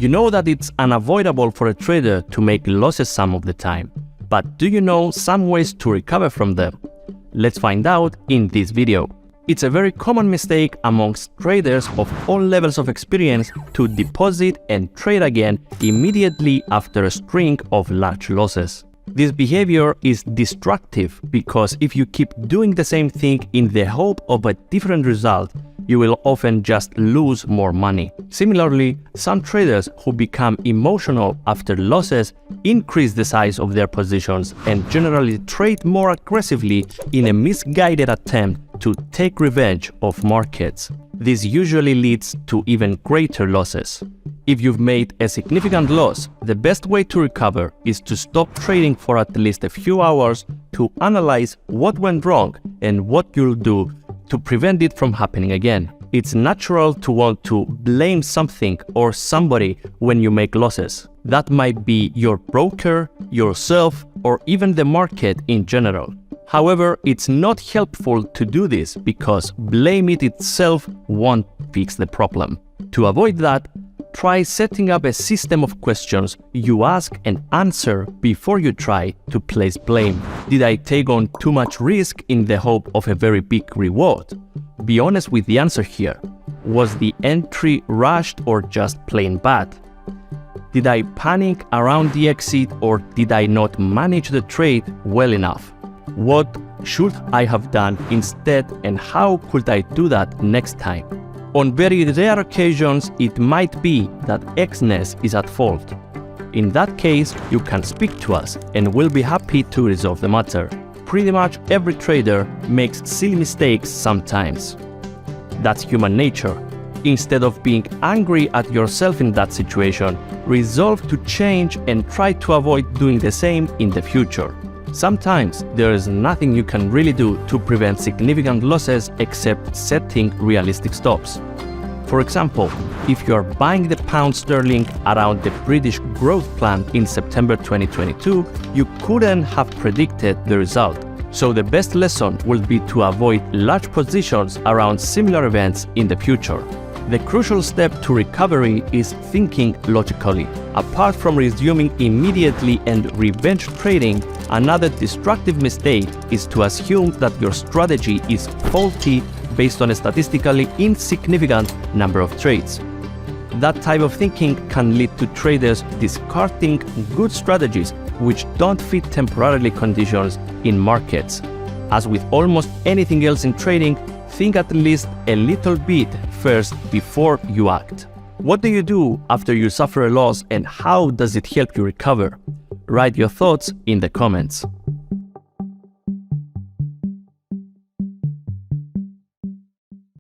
You know that it's unavoidable for a trader to make losses some of the time, but do you know some ways to recover from them? Let's find out in this video. It's a very common mistake amongst traders of all levels of experience to deposit and trade again immediately after a string of large losses. This behavior is destructive because if you keep doing the same thing in the hope of a different result, you will often just lose more money. Similarly, some traders who become emotional after losses increase the size of their positions and generally trade more aggressively in a misguided attempt to take revenge of markets. This usually leads to even greater losses. If you've made a significant loss, the best way to recover is to stop trading for at least a few hours to analyze what went wrong and what you'll do to prevent it from happening again. It's natural to want to blame something or somebody when you make losses. That might be your broker, yourself, or even the market in general. However, it's not helpful to do this because blaming it itself won't fix the problem. To avoid that, try setting up a system of questions you ask and answer before you try to place blame. Did I take on too much risk in the hope of a very big reward? Be honest with the answer here. Was the entry rushed or just plain bad? Did I panic around the exit or did I not manage the trade well enough? What should I have done instead and how could I do that next time? On very rare occasions, it might be that Exness is at fault. In that case, you can speak to us and we'll be happy to resolve the matter. Pretty much every trader makes silly mistakes sometimes. That's human nature. Instead of being angry at yourself in that situation, resolve to change and try to avoid doing the same in the future. Sometimes there is nothing you can really do to prevent significant losses except setting realistic stops. For example, if you are buying the pound sterling around the British growth plan in September 2022, you couldn't have predicted the result. So the best lesson will be to avoid large positions around similar events in the future. The crucial step to recovery is thinking logically. Apart from resuming immediately and revenge trading, another destructive mistake is to assume that your strategy is faulty based on a statistically insignificant number of trades. That type of thinking can lead to traders discarding good strategies which don't fit temporary conditions in markets. As with almost anything else in trading, think at least a little bit first before you act. What do you do after you suffer a loss and how does it help you recover? Write your thoughts in the comments.